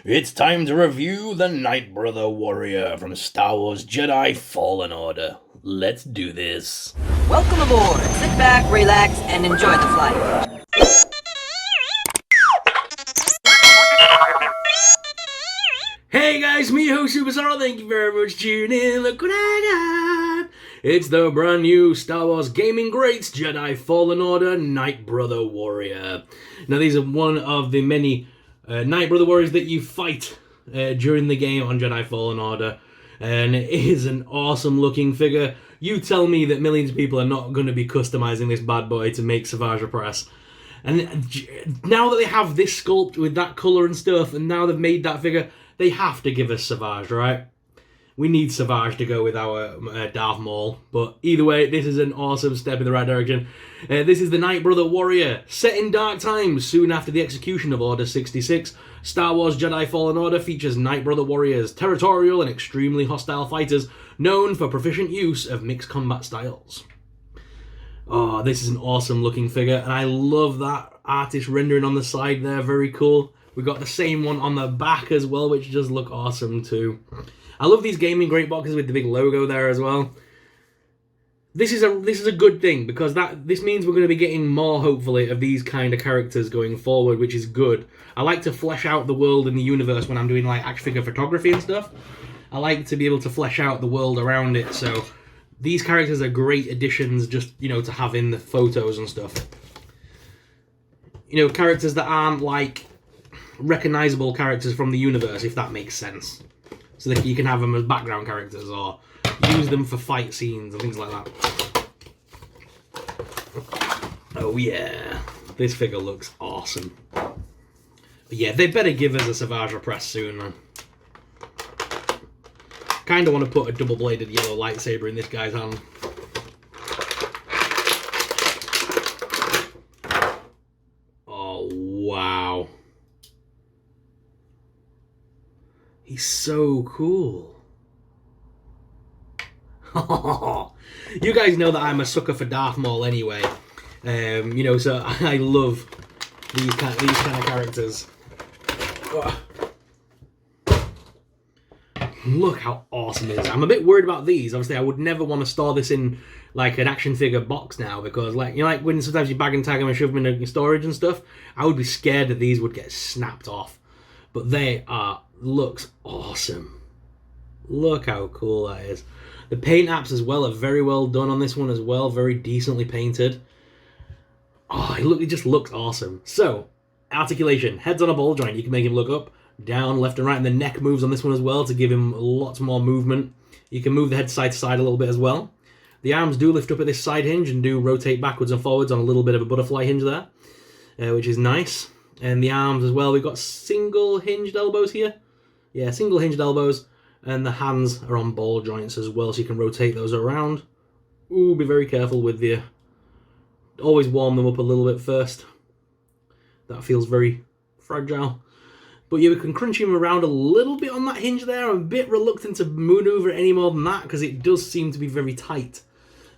It's time to review the Nightbrother warrior from Star Wars Jedi Fallen Order. Let's do this. Welcome aboard. Sit back, relax, and enjoy the flight. Hey guys, me host Superstar, thank you very much for tuning in. Look what I got! It's the brand new Star Wars Gaming Greats Jedi Fallen Order Nightbrother Warrior. Now these are one of the many Nightbrother Warriors that you fight during the game on Jedi Fallen Order. And it is an awesome looking figure. You tell me that millions of people are not going to be customizing this bad boy to make Savage Press. And now that they have this sculpt with that colour and stuff, and now they've made that figure, they have to give us Savage, right? We need Savage to go with our Darth Maul. But either way, this is an awesome step in the right direction. This is the Nightbrother Warrior. Set in dark times, soon after the execution of Order 66, Star Wars Jedi Fallen Order features Nightbrother Warriors, territorial and extremely hostile fighters, known for proficient use of mixed combat styles. Oh, this is an awesome looking figure, and I love that artist rendering on the side there, very cool. We got the same one on the back as well, which does look awesome too. I love these Gaming Great boxes with the big logo there as well. This is a good thing, because this means we're going to be getting more, hopefully, of these kind of characters going forward, which is good. I like to flesh out the world and the universe when I'm doing like action figure photography and stuff. I like to be able to flesh out the world around it, so these characters are great additions just, you know, to have in the photos and stuff. You know, characters that aren't like recognizable characters from the universe, if that makes sense. So that you can have them as background characters or use them for fight scenes and things like that. Oh yeah, this figure looks awesome. But yeah, they better give us a Savage Press soon, man. Kinda want to put a double-bladed yellow lightsaber in this guy's hand. Oh, wow. He's so cool. You guys know that I'm a sucker for Darth Maul anyway. You know, so I love these kind of characters. Look how awesome it is. I'm a bit worried about these. Obviously, I would never want to store this in like an action figure box now, because like, you know, like when sometimes you bag and tag them and shove them in storage and stuff, I would be scared that these would get snapped off. But they are, looks awesome. Look how cool that is. The paint apps as well are very well done on this one as well, very decently painted. Oh, it just looks awesome. So, articulation, head's on a ball joint. You can make him look up, down, left and right, and the neck moves on this one as well to give him lots more movement. You can move the head side to side a little bit as well. The arms do lift up at this side hinge and do rotate backwards and forwards on a little bit of a butterfly hinge there, which is nice. And the arms as well, we've got single hinged elbows here. Yeah, single hinged elbows. And the hands are on ball joints as well, so you can rotate those around. Ooh, be very careful with the... Always warm them up a little bit first. That feels very fragile. But yeah, we can crunch him around a little bit on that hinge there. I'm a bit reluctant to maneuver any more than that, because it does seem to be very tight.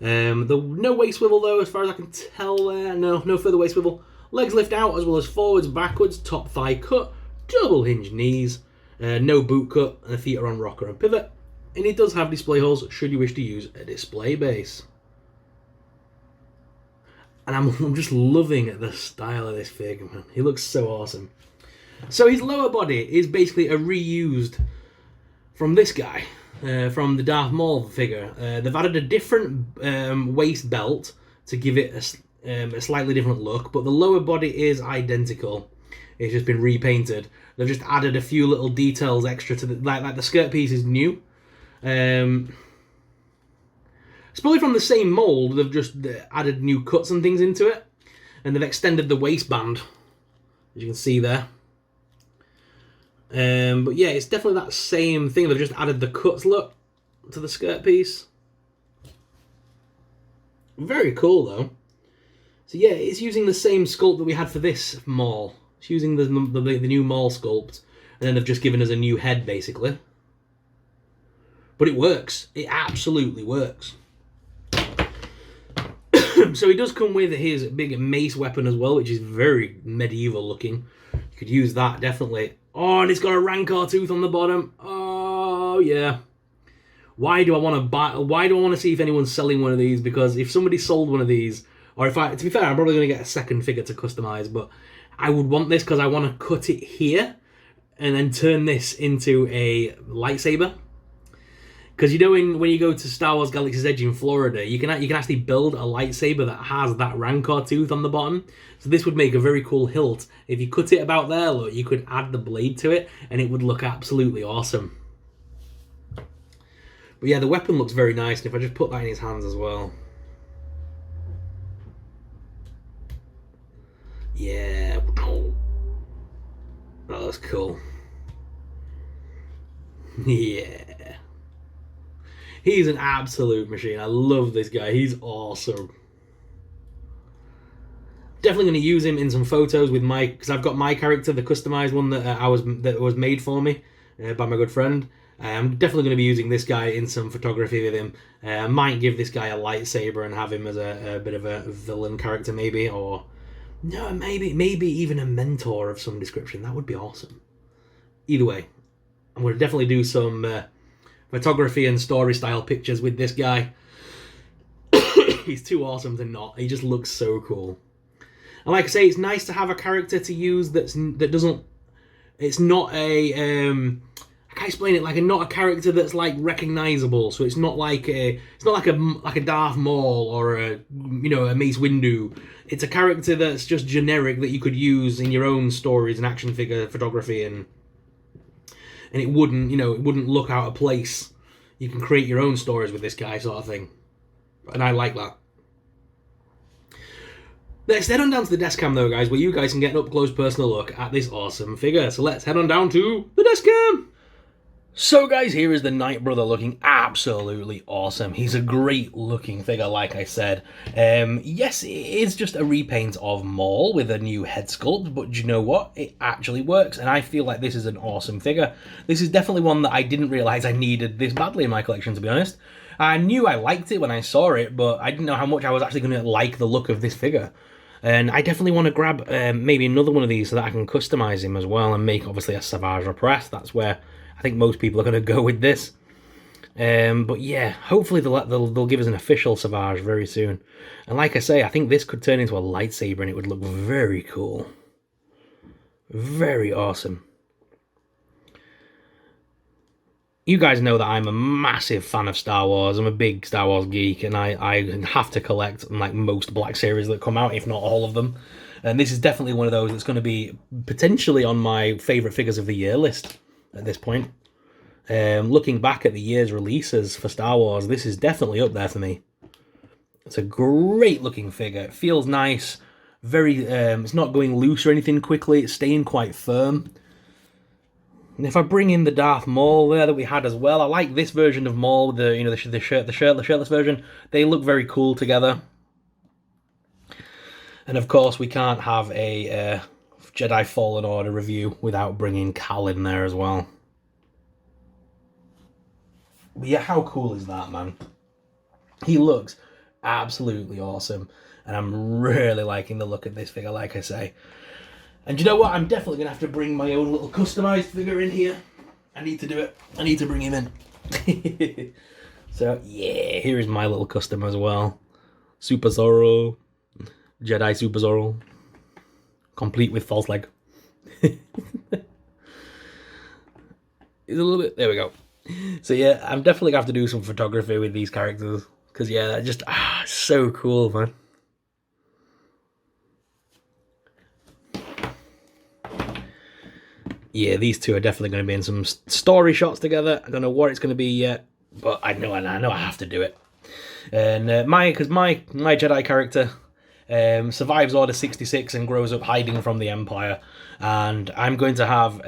No waist swivel though, as far as I can tell there. No further waist swivel. Legs lift out as well as forwards, backwards, top thigh cut, double hinge knees, no boot cut, and the feet are on rocker and pivot. And it does have display holes should you wish to use a display base. And I'm just loving the style of this figure, man. He looks so awesome. So his lower body is basically a reused from this guy, from the Darth Maul figure. They've added a different waist belt to give it a slightly different look, but the lower body is identical. It's just been repainted. They've just added a few little details extra to the like the skirt piece is new. It's probably from the same mold. They've just added new cuts and things into it, and they've extended the waistband, as you can see there. But yeah, it's definitely that same thing. They've just added the cuts look to the skirt piece. Very cool though. So yeah, it's using the same sculpt that we had for this Maul. It's using the new Maul sculpt, and then they've just given us a new head, basically. But it works. It absolutely works. So he does come with his big Mace Weapon as well, which is very medieval looking. You could use that, definitely. Oh, and it's got a Rancor tooth on the bottom. Oh, yeah. Why do I want to buy? Why do I want to see if anyone's selling one of these? Because if somebody sold one of these, or if I, to be fair, I'm probably going to get a second figure to customize, but I would want this because I want to cut it here and then turn this into a lightsaber. Because you know, when you go to Star Wars Galaxy's Edge in Florida, you can actually build a lightsaber that has that Rancor tooth on the bottom. So this would make a very cool hilt. If you cut it about there, look, you could add the blade to it, and it would look absolutely awesome. But yeah, the weapon looks very nice, and if I just put that in his hands as well. Yeah. That looks cool. Yeah. He's an absolute machine. I love this guy. He's awesome. Definitely going to use him in some photos with my, because I've got my character, the customized one that was made for me by my good friend. I'm definitely going to be using this guy in some photography with him. I might give this guy a lightsaber and have him as a bit of a villain character, maybe, or no, maybe even a mentor of some description. That would be awesome. Either way, I'm going to definitely do some photography and story style pictures with this guy. He's too awesome to not. He just looks so cool. And like I say, it's nice to have a character to use that doesn't. It's not a. I can't explain it. Not a character that's like recognizable. So it's not like a Darth Maul or a Mace Windu. It's a character that's just generic that you could use in your own stories and action figure photography, and it wouldn't look out of place. You can create your own stories with this guy, sort of thing, and I like that. Let's head on down to the desk cam though, guys, where you guys can get an up close personal look at this awesome figure. So let's head on down to the desk cam. So guys, here is the Nightbrother looking absolutely awesome. He's a great looking figure, like I said. Yes, it is just a repaint of Maul with a new head sculpt, but you know what? It actually works, and I feel like this is an awesome figure. This is definitely one that I didn't realise I needed this badly in my collection, to be honest. I knew I liked it when I saw it, but I didn't know how much I was actually going to like the look of this figure. And I definitely want to grab maybe another one of these so that I can customise him as well and make, obviously, a Savage Repress. That's where I think most people are going to go with this. But yeah, hopefully they'll give us an official Savage very soon. And like I say, I think this could turn into a lightsaber and it would look very cool. Very awesome. You guys know that I'm a massive fan of Star Wars. I'm a big Star Wars geek, and I have to collect like most Black Series that come out, if not all of them. And this is definitely one of those that's going to be potentially on my favourite figures of the year list at this point. Looking back at the year's releases for Star Wars, this is definitely up there for me. It's a great looking figure. It feels nice. Very, it's not going loose or anything quickly. It's staying quite firm. And if I bring in the Darth Maul there that we had as well, I like this version of Maul, the shirtless version. They look very cool together. And of course, we can't have a Jedi Fallen Order review without bringing Cal in there as well. But yeah, how cool is that, man? He looks absolutely awesome, and I'm really liking the look of this figure, like I say. And you know what? I'm definitely going to have to bring my own little customised figure in here. I need to do it. I need to bring him in. So, yeah, here is my little custom as well. Super Zorro. Jedi Super Zorro. Complete with false leg. He's a little bit... There we go. So, yeah, I'm definitely going to have to do some photography with these characters. Because, yeah, they're just... so cool, man. Yeah, these two are definitely going to be in some story shots together. I don't know what it's going to be yet, but I know I have to do it. And because my Jedi character survives Order 66 and grows up hiding from the Empire, and I'm going to have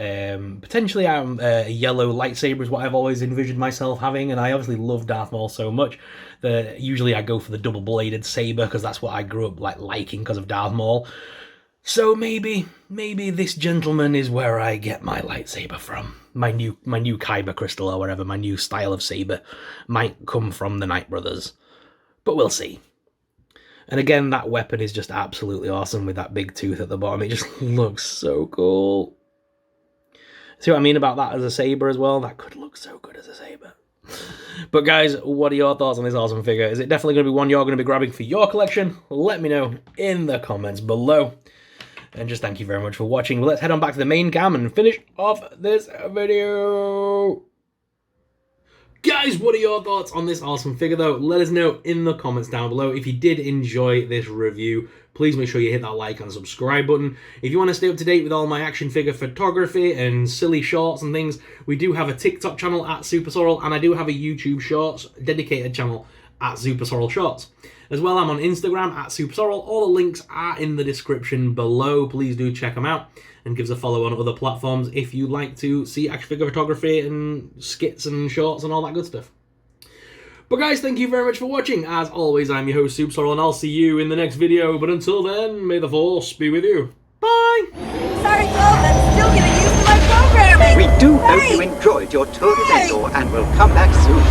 potentially a yellow lightsaber is what I've always envisioned myself having, and I obviously love Darth Maul so much that usually I go for the double-bladed saber because that's what I grew up liking because of Darth Maul. So maybe this gentleman is where I get my lightsaber from. My new Kyber crystal or whatever, my new style of saber might come from the Nightbrothers. But we'll see. And again, that weapon is just absolutely awesome with that big tooth at the bottom. It just looks so cool. See what I mean about that as a saber as well? That could look so good as a saber. But guys, what are your thoughts on this awesome figure? Is it definitely going to be one you're going to be grabbing for your collection? Let me know in the comments below. And just thank you very much for watching. Well, let's head on back to the main cam and finish off this video. Guys, what are your thoughts on this awesome figure though? Let us know in the comments down below. If you did enjoy this review, please make sure you hit that like and subscribe button. If you want to stay up to date with all my action figure photography and silly shorts and things, we do have a TikTok channel at Super Sorrel, and I do have a YouTube Shorts dedicated channel at Super Sorrel Shorts. As well, I'm on Instagram at Super Sorrel. All the links are in the description below. Please do check them out and give us a follow on other platforms if you'd like to see action figure photography and skits and shorts and all that good stuff. But guys, thank you very much for watching. As always, I'm your host, Super Sorrel, and I'll see you in the next video. But until then, may the Force be with you. Bye! Sorry, Tom, I'm still getting used to my programming. We do hope you enjoyed your tour of Endor and will come back soon.